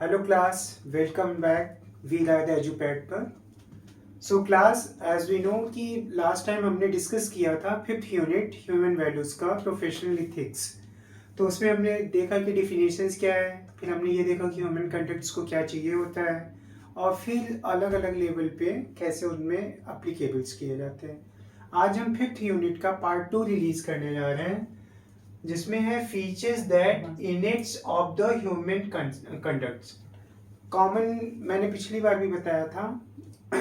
Hello class, welcome back. We are the EduPad पर. So class, as we know कि last time हमने discuss किया था fifth unit human values का professional ethics. तो उसमें हमने देखा कि डिफिनेशंस क्या है, फिर हमने ये देखा कि ह्यूमन कंडक्ट्स को क्या चाहिए होता है और फिर अलग अलग लेवल पे कैसे उनमें अप्लीकेबल्स किए जाते हैं. आज हम फिफ्थ यूनिट का पार्ट 2 रिलीज करने जा रहे हैं जिसमें है features that innates of the human conducts. Common मैंने पिछली बार भी बताया था,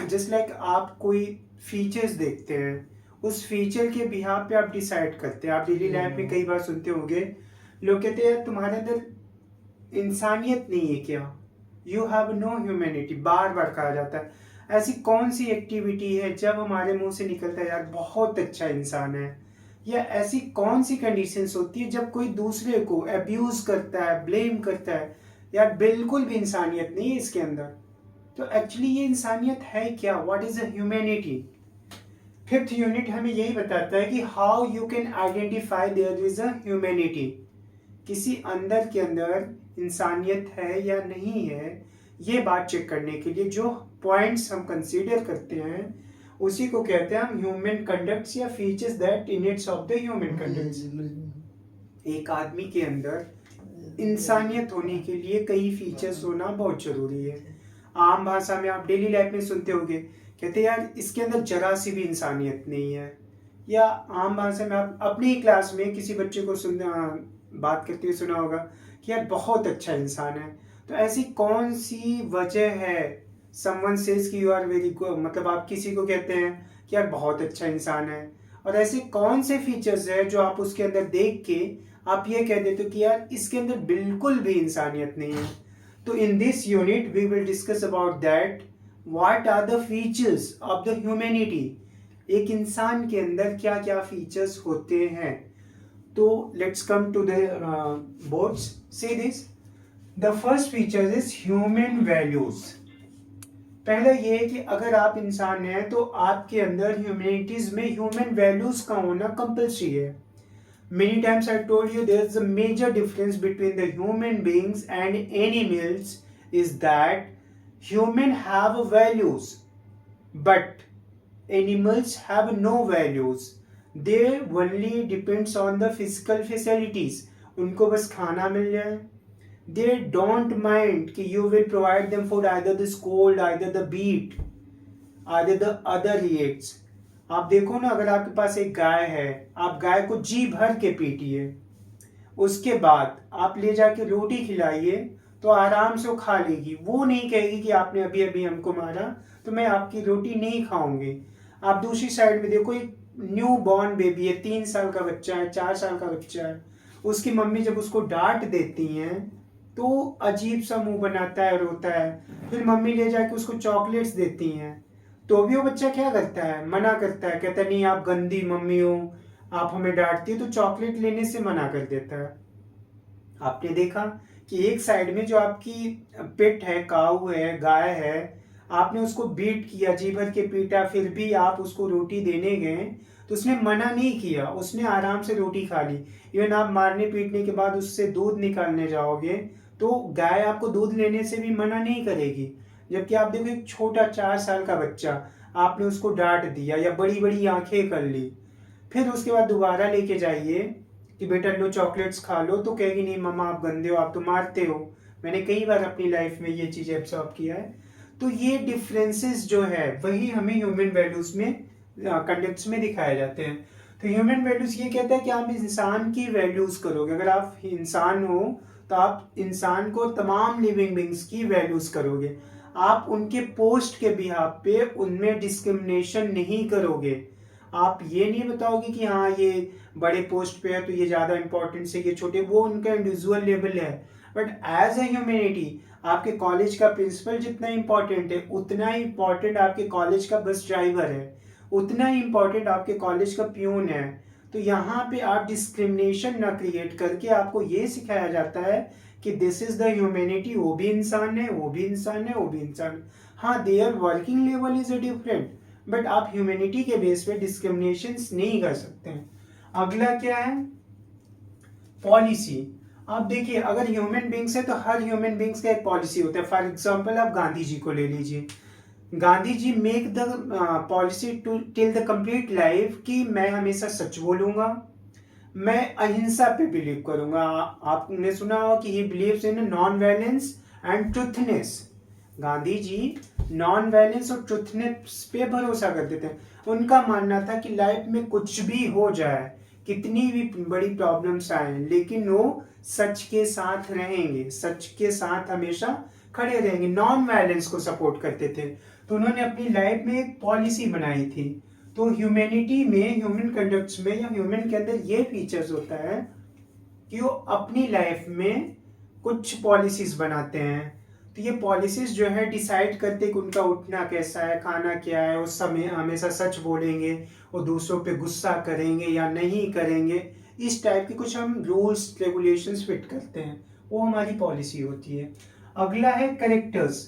जस्ट लाइक आप कोई फीचर्स देखते हैं, उस फीचर के बिहाफ पे आप डिसाइड करते हैं. आप डेली लाइफ में कई बार सुनते होंगे लोग कहते हैं तुम्हारे अंदर इंसानियत नहीं है क्या, यू हैव नो ह्यूमैनिटी, बार बार कहा जाता है. ऐसी कौन सी एक्टिविटी है जब हमारे मुंह से निकलता है यार बहुत अच्छा इंसान है, या ऐसी कौन सी कंडीशंस होती है जब कोई दूसरे को अब्यूज करता है, ब्लेम करता है, यार बिल्कुल भी इंसानियत नहीं है इसके अंदर. तो एक्चुअली ये इंसानियत है क्या, what is a humanity. Fifth unit हमें यही बताता है कि how you can identify there is a humanity. किसी अंदर के अंदर इंसानियत है या नहीं है, ये बात चेक करने के लिए जो पॉइंट्स हम कंसीडर करते हैं उसी को कहते हैं हम ह्यूमन कंडक्ट्स या features that innates of the human conducts. एक आदमी के अंदर इंसानियत होने के लिए कई फीचर्स होना बहुत जरूरी है. आम भाषा में आप डेली लाइफ में सुनते होंगे, कहते हैं यार इसके अंदर जरा सी भी इंसानियत नहीं है. या आम भाषा में आप अपनी ही क्लास में किसी बच्चे को बात करते हुए सुना होगा कि यार बहुत अच्छा इंसान है. तो ऐसी कौन सी वजह है, समवन सेज कि यू आर वेरी गुड, मतलब आप किसी को कहते हैं कि यार बहुत अच्छा इंसान है, और ऐसे कौन से फीचर्स है जो आप उसके अंदर देख के आप ये कह देते हो कि यार इसके अंदर बिल्कुल भी इंसानियत नहीं है. तो in this unit we will discuss about that what are the features of the humanity. एक इंसान के अंदर क्या क्या फीचर्स होते हैं. तो let's come to the boards. See this, the first feature is human values. पहला ये है कि अगर आप इंसान हैं तो आपके अंदर ह्यूमैनिटीज में ह्यूमन वैल्यूज का होना कंपल्सरी है. Many times I told you there's a major difference between the human beings and animals is that human have values but animals have no values. They only depends on the physical facilities. उनको बस खाना मिल जाए. They don't mind कि you will provide them food, either the scold, either the beat, either the other reacts. आप देखो ना, अगर आपके पास एक गाय है, आप गाय को जी भर के पीटिए, उसके बाद आप ले जाके रोटी खिलाइए तो आराम से वो खा लेगी. वो नहीं कहेगी कि आपने अभी अभी हमको मारा तो मैं आपकी रोटी नहीं खाऊंगी. आप दूसरी साइड में देखो, एक न्यू बॉर्न बेबी है, 3 साल का बच्चा है, 4 साल का बच्चा है, उसकी मम्मी जब उसको डांट देती हैं तो अजीब सा मुंह बनाता है, रोता है. फिर मम्मी ले जाके उसको चॉकलेट्स देती हैं तो भी वो बच्चा क्या करता है, मना करता है, कहता है नहीं आप गंदी मम्मी हो, आप हमें डांटती हो, तो चॉकलेट लेने से मना कर देता है. आपने देखा कि एक साइड में जो आपकी पेट है, काऊ है, गाय है, आपने उसको बीट किया, जी भर के पीटा, फिर भी आप उसको रोटी देने गए तो उसने मना नहीं किया, उसने आराम से रोटी खा ली. इवन आप मारने पीटने के बाद उससे दूध निकालने जाओगे तो गाय आपको दूध लेने से भी मना नहीं करेगी. जबकि आप देखो एक छोटा 4 साल का बच्चा, आपने उसको डांट दिया या बड़ी बड़ी आंखें कर ली, फिर उसके बाद दोबारा लेके जाइए कि बेटा लो चॉकलेट्स खा लो, तो कहेगी नहीं मम्मा आप गंदे हो, आप तो मारते हो. मैंने कई बार अपनी लाइफ में ये चीज़ एब्सॉर्ब किया है. तो ये डिफरेंसेस जो है वही हमें ह्यूमन वैल्यूज में, कंडक्ट्स में दिखाए जाते हैं. तो ह्यूमन वैल्यूज ये कहता है कि आप इंसान की वैल्यूज करोगे. अगर आप इंसान हो तो आप इंसान को, तमाम लिविंग बींग्स की वैल्यूज करोगे. आप उनके पोस्ट के बिहाफ पे उनमें डिस्क्रिमिनेशन नहीं करोगे. आप ये नहीं बताओगे कि हाँ ये बड़े पोस्ट पे है तो ये ज़्यादा इंपॉर्टेंट है, ये छोटे, वो उनका इंडिविजुअल लेवल है. बट एज ए ह्यूमैनिटी आपके कॉलेज का प्रिंसिपल जितना इंपॉर्टेंट है उतना ही इंपॉर्टेंट आपके कॉलेज का बस ड्राइवर है, उतना ही इंपॉर्टेंट आपके कॉलेज का प्यून है. तो यहाँ पे आप डिस्क्रिमिनेशन ना क्रिएट करके आपको ये सिखाया जाता है कि दिस इज द ह्यूमैनिटी. वो भी इंसान है, वो भी इंसान है, वो भी इंसान है. हाँ, there working level is different, but आप ह्यूमैनिटी के बेस पे डिस्क्रिमिनेशन नहीं कर सकते हैं. अगला क्या है, पॉलिसी. आप देखिए, अगर ह्यूमन बींग्स है तो हर ह्यूमन बींग्स का एक पॉलिसी होता है। फॉर एग्जाम्पल आप गांधी जी को ले लीजिए। Gandhi ji make the policy to till the complete life कि मैं हमेशा सच बोलूंगा, मैं अहिंसा पे बिलीव करूंगा। आपने सुना होगा कि he believes in non violence and truthness. Gandhi ji non violence और ट्रुथनेस पे भरोसा करते थे। उनका मानना था कि लाइफ में कुछ भी हो जाए, कितनी भी बड़ी प्रॉब्लम्स आए, लेकिन वो सच के साथ रहेंगे, सच के साथ हमेशा खड़े रहेंगे, नॉन वायलेंस को सपोर्ट करते थे। तो उन्होंने अपनी लाइफ में एक पॉलिसी बनाई थी। तो ह्यूमैनिटी में, ह्यूमन कंडक्ट्स में या ह्यूमन के अंदर ये फीचर्स होता है कि वो अपनी लाइफ में कुछ पॉलिसीज बनाते हैं। तो ये पॉलिसीज जो है डिसाइड करते कि उनका उठना कैसा है, खाना क्या है, उस समय हमेशा सच बोलेंगे, वो दूसरों पे गुस्सा करेंगे या नहीं करेंगे। इस टाइप के कुछ हम रूल्स रेगुलेशंस फिट करते हैं, वो हमारी पॉलिसी होती है। अगला है characters.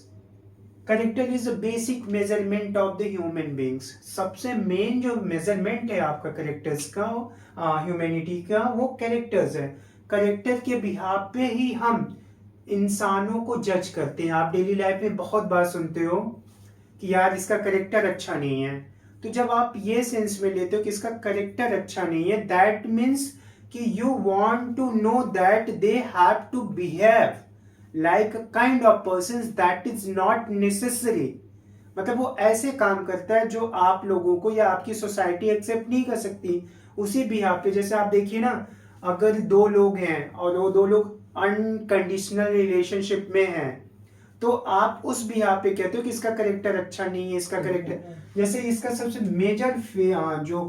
Character is a basic measurement of the human beings. सबसे मेन जो मेजरमेंट है आपका करेक्टर्स का, ह्यूमैनिटी का, वो कैरेक्टर्स है। करेक्टर के बिहाफ पे ही हम इंसानों को जज करते हैं। आप डेली लाइफ में बहुत बार सुनते हो कि यार इसका करेक्टर अच्छा नहीं है। तो जब आप ये सेंस में लेते हो कि इसका करेक्टर अच्छा नहीं है, दैट मीन्स कि you want to know that they have to behave like a kind of persons that is not necessary। मतलब वो ऐसे काम करता है जो आप लोगों को या आपकी सोसाइटी एक्सेप्ट नहीं कर सकती। उसी बिहाफ पे, जैसे आप देखिए ना, अगर दो लोग हैं और वो दो लोग अनकंडीशनल रिलेशनशिप में हैं, तो आप उस बिहाफ पे कहते हो कि इसका करेक्टर अच्छा नहीं है, इसका करेक्टर, जैसे इसका सबसे मेजर जो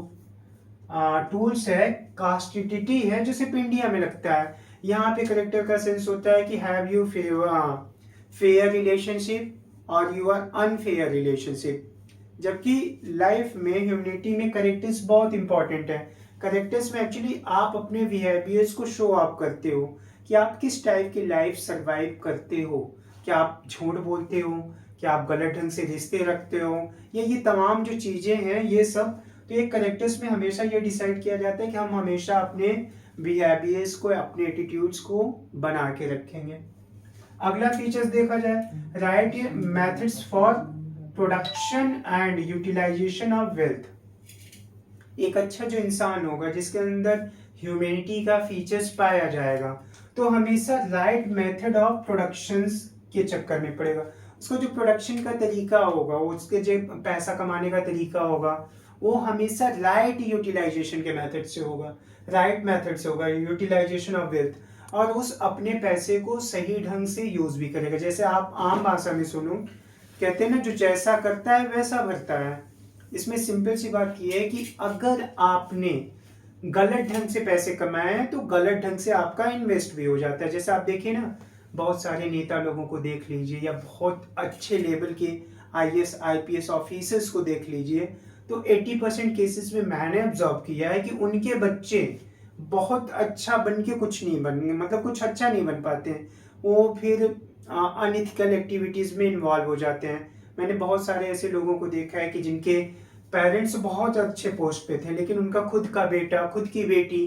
टूल्स है, कास्टिटी है, जो सिर्फ इंडिया में लगता है। यहाँ पे करेक्टर का सेंस होता है कि हैव यू फेयर रिलेशनशिप और यू आर अनफेयर रिलेशनशिप। जबकि लाइफ में, ह्यूमैनिटी में करेक्टर्स बहुत इंपॉर्टेंट है। करेक्टर्स में एक्चुअली आप अपने बिहेवियर्स को शो ऑफ करते हो कि आप किस टाइप की लाइफ सरवाइव करते हो। क्या आप झूठ बोलते हो, क्या आप गलत ढंग से रिश्ते रखते हो, ये तमाम जो चीजें हैं ये सब। तो एक करेक्टर्स में हमेशा ये डिसाइड किया जाता है कि हम हमेशा अपने बिहेवियर्स को, अपने एटीट्यूड्स को बना के रखेंगे। अगला फीचर्स देखा जाए, right methods for production and utilization of wealth. एक अच्छा जो इंसान होगा जिसके अंदर ह्यूमैनिटी का फीचर्स पाया जाएगा, तो हमेशा राइट मेथड ऑफ प्रोडक्शन के चक्कर में पड़ेगा। उसको जो प्रोडक्शन का तरीका होगा, उसके जो पैसा कमाने का तरीका होगा, वो हमेशा राइट यूटिलाइजेशन के मेथड से होगा, राइट मेथड से होगा, यूटिलाइजेशन ऑफ वेल्थ। और उस अपने पैसे को सही ढंग से यूज भी करेगा। जैसे आप आम भाषा में सुनो, कहते हैं ना, जो जैसा करता है वैसा भरता है। इसमें सिंपल सी बात यह है कि अगर आपने गलत ढंग से पैसे कमाए हैं तो गलत ढंग से आपका इन्वेस्ट भी हो जाता है। जैसे आप देखिए ना, बहुत सारे नेता लोगों को देख लीजिए या बहुत अच्छे लेवल के आईएएस आईपीएस ऑफिसर्स को देख लीजिए, तो 80% केसेस में मैंने ऑब्जर्व किया है कि उनके बच्चे बहुत अच्छा बन के कुछ नहीं बन, मतलब कुछ अच्छा नहीं बन पाते हैं। वो फिर अनइथिकल एक्टिविटीज में इन्वॉल्व हो जाते हैं। मैंने बहुत सारे ऐसे लोगों को देखा है कि जिनके पेरेंट्स बहुत अच्छे पोस्ट पे थे, लेकिन उनका खुद का बेटा, खुद की बेटी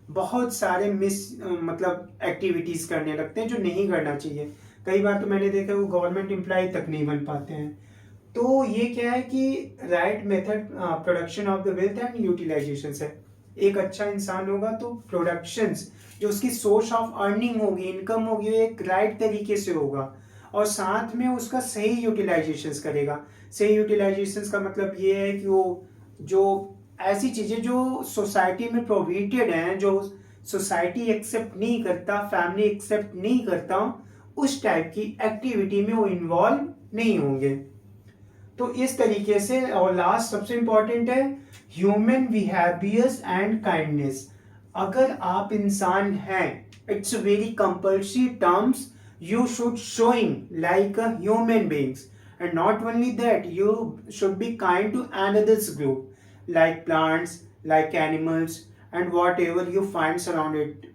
बहुत सारे मतलब एक्टिविटीज करने लगते हैं जो नहीं करना चाहिए। कई बार तो मैंने देखा वो गवर्नमेंट एम्प्लॉय तक नहीं बन पाते हैं। तो ये क्या है कि right method production of the wealth and utilization है। एक अच्छा इंसान होगा तो प्रोडक्शंस, जो उसकी सोर्स ऑफ अर्निंग होगी, इनकम होगी, वो एक राइट तरीके से होगा और साथ में उसका सही यूटिलाइजेशन करेगा। सही यूटिलाइजेशन का मतलब ये है कि वो जो ऐसी चीजें जो सोसाइटी में प्रोहिबिटेड हैं, जो सोसाइटी एक्सेप्ट नहीं करता, फैमिली एक्सेप्ट नहीं करता, उस टाइप की एक्टिविटी में वो इन्वॉल्व नहीं होंगे। तो इस तरीके से, और लास्ट सबसे इंपॉर्टेंट है ह्यूमन बिहेवियर्स एंड काइंडनेस। अगर आप इंसान हैं, it's very compulsory terms, you should showing like a human beings, and not only that, you should be kind to another's group like plants, like animals, and whatever you find surrounded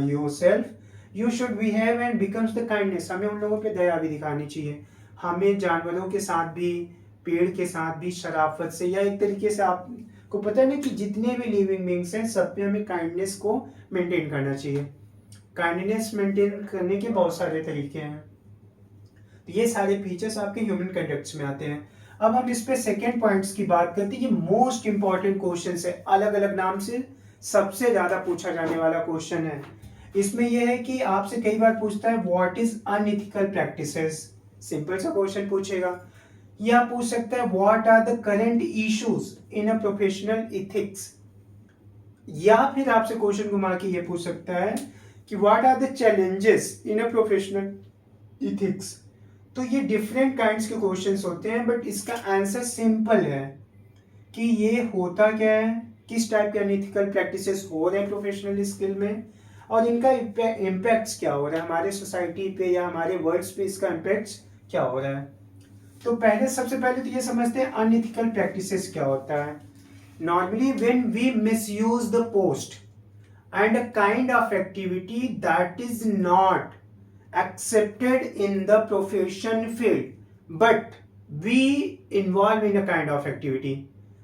yourself, you should behave and becomes the kindness। हमें उन लोगों पे दया भी दिखानी चाहिए। हमें जानवरों के साथ भी, पेड़ के साथ भी शराफत से, या एक तरीके से आपको पता है ना कि जितने भी लिविंग बींग्स हैं सब पे हमें काइंडनेस को मेंटेन करना चाहिए। काइंडनेस मेंटेन करने के बहुत सारे तरीके हैं। तो ये सारे फीचर्स आपके ह्यूमन कंडक्ट्स में आते हैं। अब हम इस पे सेकेंड पॉइंट्स की बात करते हैं। ये मोस्ट इंपॉर्टेंट क्वेश्चन है, अलग अलग नाम से सबसे ज्यादा पूछा जाने वाला क्वेश्चन है। इसमें यह है कि आपसे कई बार पूछता है what is unethical practices. Simple सा क्वेश्चन पूछेगा। या पूछ सकता है what are the current issues in a professional ethics. या फिर आपसे क्वेश्चन घुमा के ये पूछ सकता है कि what are the challenges in a professional ethics. तो ये डिफरेंट काइंड्स के क्वेश्चंस होते हैं, बट इसका आंसर सिंपल है कि ये होता क्या है, किस टाइप के अनएथिकल प्रैक्टिसेस हो रहे हैं प्रोफेशनल स्किल में, और इनका इम्पैक्ट्स क्या हो रहा है हमारे सोसाइटी पे या हमारे वर्ड्स पे, इसका इम्पैक्ट्स क्या हो रहा है। तो सबसे पहले तो ये समझते हैं अनएथिकल प्रैक्टिसेस क्या होता है। Normally when we misuse the post and a kind of activity that is not accepted in the profession field, but we involve in a kind of activity.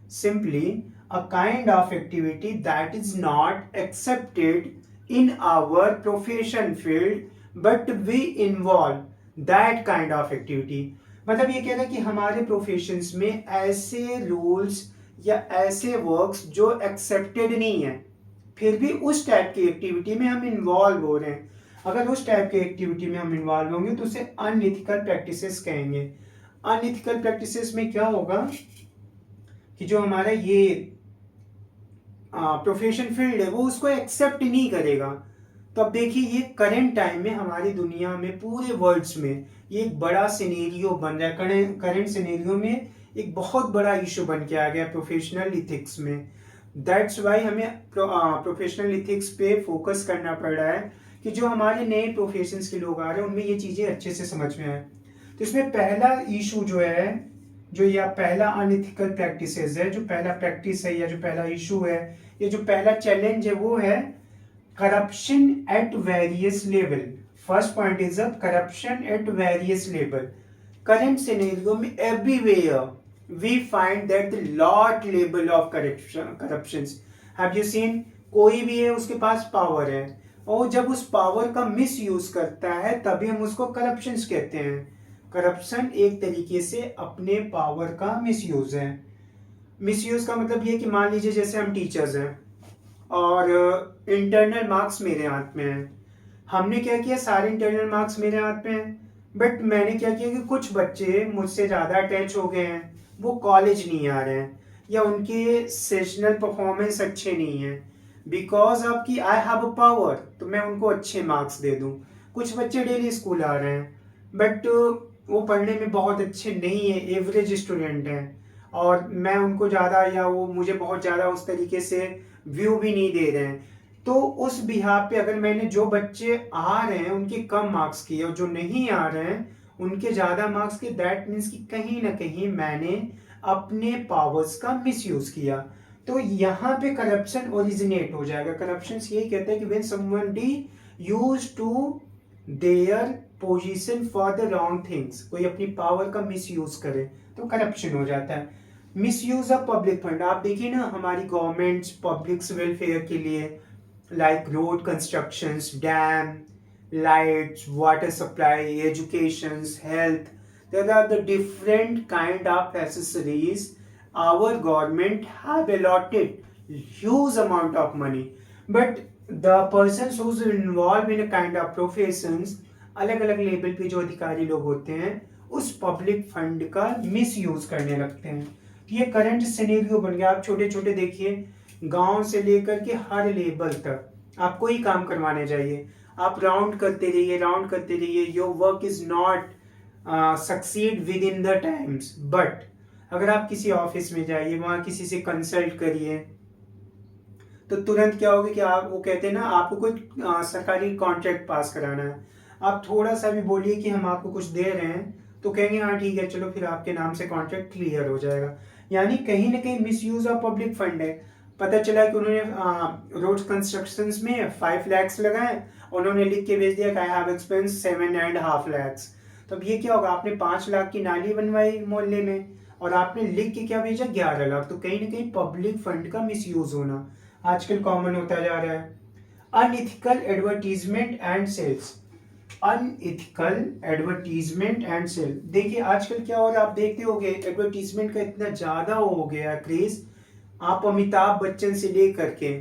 Simply, a kind of activity that is not accepted in our profession field, but we involve that kind of activity. मतलब ये कह रहा है कि हमारे professions में ऐसे rules या ऐसे वर्क्स जो एक्सेप्टेड नहीं है, फिर भी उस टाइप की एक्टिविटी में हम इन्वॉल्व हो रहे हैं। अगर उस टाइप की एक्टिविटी में हम इन्वॉल्व होंगे तो उसे अनएथिकल प्रैक्टिसेस कहेंगे। अनएथिकल प्रैक्टिसेस में क्या होगा कि जो हमारा ये प्रोफेशन फील्ड है वो उसको एक्सेप्ट नहीं करेगा। तो अब देखिए ये करंट टाइम में हमारी दुनिया में पूरे वर्ल्ड्स में ये एक बड़ा सिनेरियो बन रहा है। करंट सिनेरियो में एक बहुत बड़ा इशू बन के आ गया प्रोफेशनल इथिक्स में। दैट्स वाई हमें प्रोफेशनल इथिक्स पे फोकस करना पड़ रहा है कि जो हमारे नए प्रोफेशंस के लोग आ रहे हैं उनमें ये चीज़ें अच्छे से समझ में आए। तो इसमें पहला इशू जो है, जो या पहला अनएथिकल प्रैक्टिसेस है, जो पहला प्रैक्टिस है या जो पहला इशू है या जो पहला चैलेंज है वो है corruption at various level. First point is a corruption at various level. Current scenario में everywhere we find that the lot level of corruptions. Have you seen? कोई भी है उसके पास पावर है और जब उस पावर का मिस यूज करता है तभी हम उसको करप्शन कहते हैं। करप्शन एक तरीके से अपने पावर का मिस यूज है। मिस यूज का मतलब ये कि मान लीजिए जैसे हम टीचर्स हैं और इंटरनल मार्क्स मेरे हाथ में है। हमने क्या किया, सारे इंटरनल मार्क्स मेरे हाथ में है, बट मैंने क्या किया कि कुछ बच्चे मुझसे ज़्यादा अटैच हो गए हैं, वो कॉलेज नहीं आ रहे हैं या उनके सेशनल परफॉर्मेंस अच्छे नहीं हैं। बिकॉज ऑफ कि आई हैव अ पावर तो मैं उनको अच्छे मार्क्स दे दूं। कुछ बच्चे डेली स्कूल आ रहे हैं बट वो पढ़ने में बहुत अच्छे नहीं है, एवरेज स्टूडेंट हैं, और मैं उनको ज़्यादा या वो मुझे बहुत ज़्यादा उस तरीके से व्यू भी नहीं दे रहे हैं। तो उस बिहाफ पे अगर मैंने जो बच्चे आ रहे हैं उनके कम मार्क्स किए और जो नहीं आ रहे हैं उनके ज्यादा मार्क्स के, दैट मीन्स कि कहीं ना कहीं मैंने अपने पावर्स का मिसयूज किया। तो यहाँ पे करप्शन ओरिजिनेट हो जाएगा। करप्शन यही कहता है कि when somebody use to their position for the wrong things, कोई अपनी पावर का मिसयूज करे तो करप्शन हो जाता है। मिसयूज ऑफ पब्लिक फंड, आप देखिए ना हमारी गवर्नमेंट्स पब्लिक्स वेलफेयर के लिए like road constructions, dam, lights, water supply, educations, health. There are the different kind of accessories our government have allotted huge amount of money. But the persons who's involved in a kind of professions, अलग अलग level पे जो अधिकारी लोग होते हैं उस public fund का मिस यूज करने लगते हैं। ये करंट सिनेरियो बन गया। आप छोटे छोटे देखिए, गांव से लेकर के हर लेवल तक आपको ही काम करवाने चाहिए, आप राउंड करते रहिए, राउंड करते रहिए, your work is not succeed with in the times. But अगर आप किसी ऑफिस में जाइए, वहां किसी से कंसल्ट करिए, तो तुरंत क्या होगा कि आप, वो कहते हैं ना, आपको कोई सरकारी कॉन्ट्रैक्ट पास कराना है, आप थोड़ा सा भी बोलिए कि हम आपको कुछ दे रहे हैं तो कहेंगे हाँ ठीक है चलो, फिर आपके नाम से कॉन्ट्रैक्ट क्लियर हो जाएगा। यानी कहीं ना कहीं मिसयूज ऑफ पब्लिक फंड है। पता चला कि उन्होंने रोड कंस्ट्रक्शन में 5 lakhs लगाए, उन्होंने लिख के भेज दिया कि आई हैव एक्सपेंस 7.5 lakhs। तो अब ये क्या होगा, आपने 5 लाख की नाली बनवाई मोहल्ले में और आपने लिख के क्या भेजा, 11 लाख। तो कहीं ना कहीं पब्लिक फंड का मिसयूज होना आजकल कॉमन होता जा रहा है। Unethical advertisement and sales. Unethical advertisement and sale, देखिए आजकल क्या हो रहा है, आप देखते होंगे एडवर्टीजमेंट का इतना ज्यादा हो गया क्रेज। आप अमिताभ बच्चन से लेकर के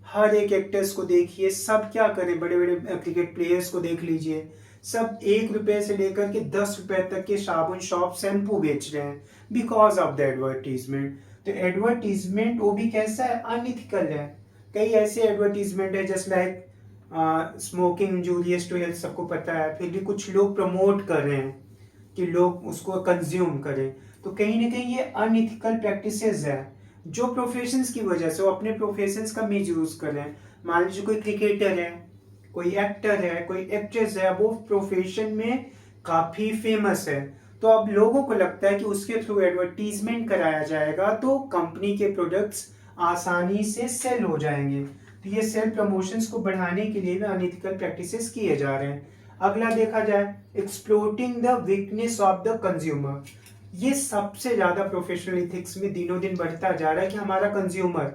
हर एक एक्टर्स को देखिए, सब क्या करें, बड़े बड़े क्रिकेट प्लेयर्स को देख लीजिए, सब 1 रुपए से लेकर के 10 रुपए तक के साबुन शॉप शैम्पू बेच रहे हैं बिकॉज ऑफ द एडवर्टीजमेंट। तो एडवर्टीजमेंट वो भी कैसा है, अनइथिकल है। कई ऐसे एडवर्टीजमेंट है just like smoking injurious to health, सबको पता है, फिर भी कुछ लोग प्रमोट कर रहे हैं कि लोग उसको कंज्यूम करें। तो कहीं ना कहीं ये अनइथिकल प्रैक्टिसेस है जो प्रोफेशंस की वजह से वो अपने प्रोफेशंस का मिस यूज कर रहे हैं। मान लीजिए कोई क्रिकेटर है, कोई एक्टर है, कोई एक्ट्रेस है, वो प्रोफेशन में काफी फेमस है, तो अब लोगों को लगता है कि उसके थ्रू एडवर्टीजमेंट कराया जाएगा तो कंपनी के प्रोडक्ट्स आसानी से सेल हो जाएंगे। तो ये सेल प्रमोशंस को बढ़ाने के लिए भी अनइथिकल प्रैक्टिसेस किए जा रहे हैं। अगला देखा जाए, exploiting the weakness of the consumer. ये सबसे ज्यादा प्रोफेशनल इथिक्स में दिनों दिन बढ़ता जा रहा है कि हमारा कंज्यूमर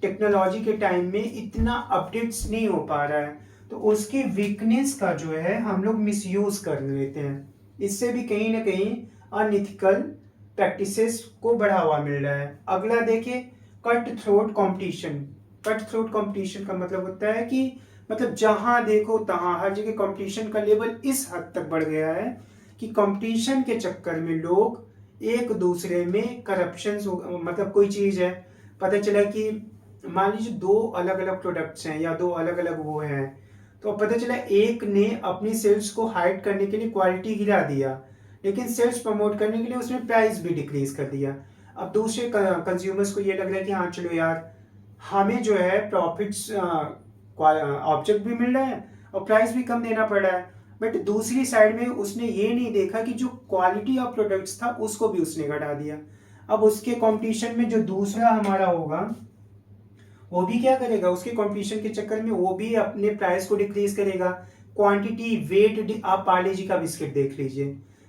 टेक्नोलॉजी के टाइम में इतना अपडेट्स नहीं हो पा रहा है, तो उसकी वीकनेस का जो है हम लोग मिसयूज कर लेते हैं। इससे भी कहीं ना कहीं अनइथिकल प्रैक्टिसेस को बढ़ावा मिल रहा है। अगला देखिए, cut throat competition. Cut throat competition का मतलब होता है कि मतलब जहां देखो तहां हर जगह कंपटीशन का लेवल इस हद तक बढ़ गया है कि कंपटीशन के चक्कर में लोग एक दूसरे में करप्शन, मतलब कोई चीज है, पता चला कि मान लीजिए 2 अलग अलग प्रोडक्ट्स हैं या 2 अलग अलग वो हैं, तो पता चला एक ने अपनी सेल्स को हाइड करने के लिए क्वालिटी गिरा दिया, लेकिन सेल्स प्रमोट करने के लिए उसने प्राइस भी डिक्रीज कर दिया। अब दूसरे कंज्यूमर्स को ये लग रहा है कि हाँ चलो यार, हमें जो है प्रॉफिट्स ऑब्जेक्ट भी मिल रहा है और प्राइस भी कम देना पड़ रहा है। बट दूसरी साइड में उसने ये नहीं देखा कि जो क्वालिटी ऑफ प्रोडक्ट्स था उसको भी उसने घटा दिया। अब उसके कंपटीशन में जो दूसरा हमारा होगा वो भी क्या करेगा, उसके कंपटीशन के चक्कर में वो भी अपने प्राइस को डिक्रीज करेगा। क्वांटिटी वेट, आप पार्ले जी का बिस्किट देख लीजिए,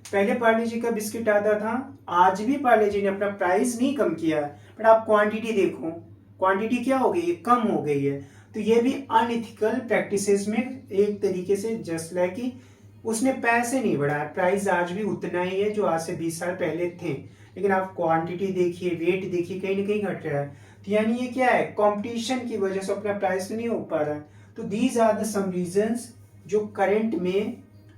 पहले पार्ले जी का बिस्किट आता था, आज भी पार्ले जी ने अपना प्राइस नहीं कम किया है, बट आप क्वांटिटी देखो, क्वांटिटी क्या हो गई है, कम हो गई है। तो ये भी अनइथिकल प्रैक्टिसेस में एक तरीके से जस्ट लाइक कि उसने पैसे नहीं बढ़ाया, प्राइस आज भी उतना ही है जो आज से 20 साल पहले थे, लेकिन आप क्वांटिटी देखिए, वेट देखिए, कहीं ना कहीं घट रहा है। तो यानी ये क्या है, कंपटीशन की वजह से अपना प्राइस तो नहीं हो पा रहा है। तो these are the some reasons जो करंट में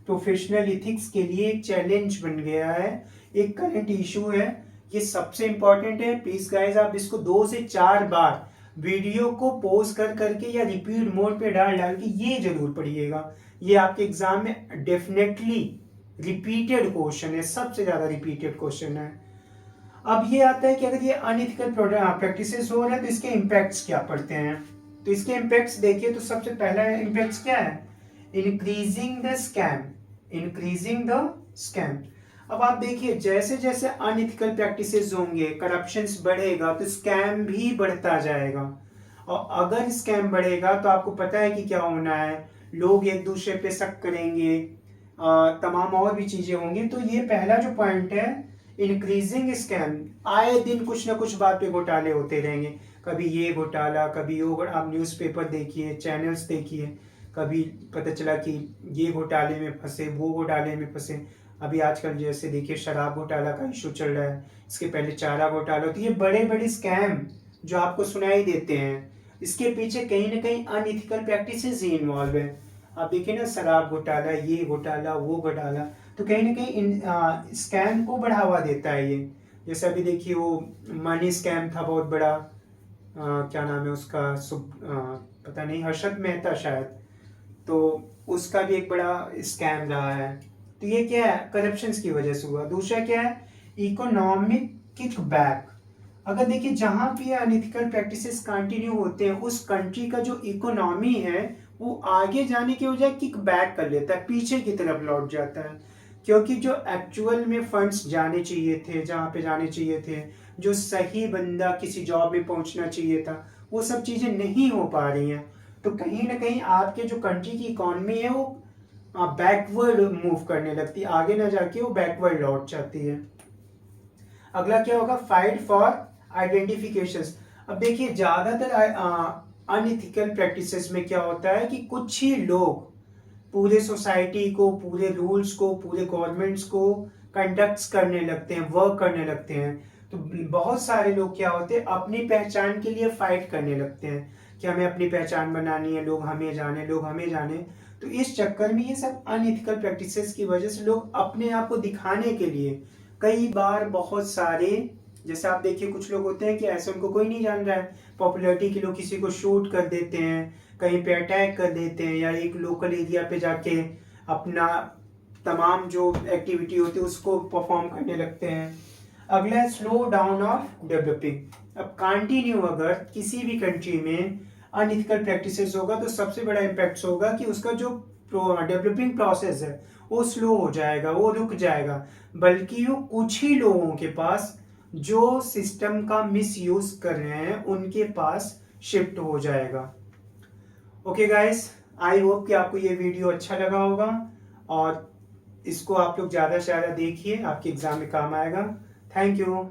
प्रोफेशनल इथिक्स के लिए एक चैलेंज बन गया है, एक करंट इशू है। ये सबसे इंपॉर्टेंट है, प्लीज गाइस आप इसको 2 से 4 बार वीडियो को पॉज कर करके या रिपीट मोड पे डाल डाल के ये जरूर पढ़िएगा। ये आपके एग्जाम में डेफिनेटली रिपीटेड क्वेश्चन है, सबसे ज्यादा रिपीटेड क्वेश्चन है। अब ये आता है कि अगर ये अनइथिकल प्रैक्टिसेस हो रहे हैं तो इसके इम्पैक्ट्स क्या पड़ते हैं। तो इसके इम्पैक्ट्स देखिए, तो सबसे पहला इम्पैक्ट्स क्या है, increasing the scam. Increasing the scam. अब आप देखिए जैसे जैसे अनइथिकल प्रैक्टिसेस होंगे, करप्शंस बढ़ेगा, तो स्कैम भी बढ़ता जाएगा। और अगर स्कैम बढ़ेगा तो आपको पता है कि क्या होना है, लोग एक दूसरे पे शक करेंगे, तमाम और भी चीजें होंगी। तो ये पहला जो पॉइंट है, इंक्रीजिंग स्कैम, आए दिन कुछ ना कुछ बात पे घोटाले होते रहेंगे, कभी ये घोटाला, कभी वो। आप न्यूज़पेपर देखिए, चैनल्स देखिए, कभी पता चला कि ये घोटाले में फंसे, वो घोटाले में फंसे। अभी आजकल जैसे देखिए शराब घोटाला का इशू चल रहा है, इसके पहले चारा घोटाला। तो ये बड़े बड़े स्कैम जो आपको सुनाई देते हैं, इसके पीछे कहीं ना कहीं अनइथिकल प्रैक्टिसेस ही इन्वॉल्व है। आप देखिए ना, शराब घोटाला, ये घोटाला, वो घोटाला, तो कहीं ना कहीं स्कैम को बढ़ावा देता है ये। जैसे अभी देखिए वो मनी स्कैम था बहुत बड़ा, क्या नाम है उसका, पता नहीं, हर्षद मेहता शायद, तो उसका भी एक बड़ा स्कैम रहा है। तो ये क्या है, करप्शन की वजह से हुआ। दूसरा क्या है, इकोनॉमिक किकबैक। अगर देखिए जहां भी अनइथिकल प्रैक्टिसेस कंटिन्यू होते हैं, उस कंट्री का जो इकोनॉमी है वो आगे जाने के बजाय किक बैक कर लेता है, पीछे की तरफ लौट जाता है, क्योंकि जो एक्चुअल में फंड्स जाने चाहिए थे, जहां पे जाने चाहिए थे, जो सही बंदा किसी जॉब में पहुंचना चाहिए था, वो सब चीजें नहीं हो पा रही हैं। तो कहीं ना कहीं आपके जो कंट्री की इकोनॉमी है वो बैकवर्ड मूव करने लगती है, आगे ना जाके वो बैकवर्ड लौट जाती है। अगला क्या होगा, फाइट फॉर आइडेंटिफिकेशंस। अब देखिए ज्यादातर अनइथिकल प्रैक्टिसेस में क्या होता है कि कुछ ही लोग पूरे सोसाइटी को, पूरे रूल्स को, पूरे गवर्नमेंट्स को कंडक्ट करने लगते हैं, वर्क करने लगते हैं। तो बहुत सारे लोग क्या होते हैं, अपनी पहचान के लिए फाइट करने लगते हैं कि हमें अपनी पहचान बनानी है, लोग हमें जाने, लोग हमें जाने। तो इस चक्कर में ये सब अनइथिकल प्रैक्टिसेस की वजह से लोग अपने आप को दिखाने के लिए कई बार बहुत सारे, जैसे आप देखिए कुछ लोग होते हैं कि ऐसे उनको कोई नहीं जान रहा है, पॉपुलैरिटी के लोग किसी को शूट कर देते हैं, कहीं पे अटैक कर देते हैं, या एक लोकल एरिया पे जाके अपना तमाम जो एक्टिविटी होती है उसको परफॉर्म करने लगते हैं। अगला है स्लो डाउन ऑफ डेवलपिंग। अब कंटिन्यू अगर किसी भी कंट्री में अनइथिकल प्रैक्टिसेस होगा तो सबसे बड़ा इम्पैक्ट होगा कि उसका जो डेवलपिंग प्रोसेस है वो स्लो हो जाएगा, वो रुक जाएगा, बल्कि वो कुछ ही लोगों के पास जो सिस्टम का मिस यूज कर रहे हैं उनके पास शिफ्ट हो जाएगा। ओके गाइस, आई होप कि आपको ये वीडियो अच्छा लगा होगा और इसको आप लोग ज़्यादा से ज़्यादा देखिए, आपके एग्जाम में काम आएगा। Thank you.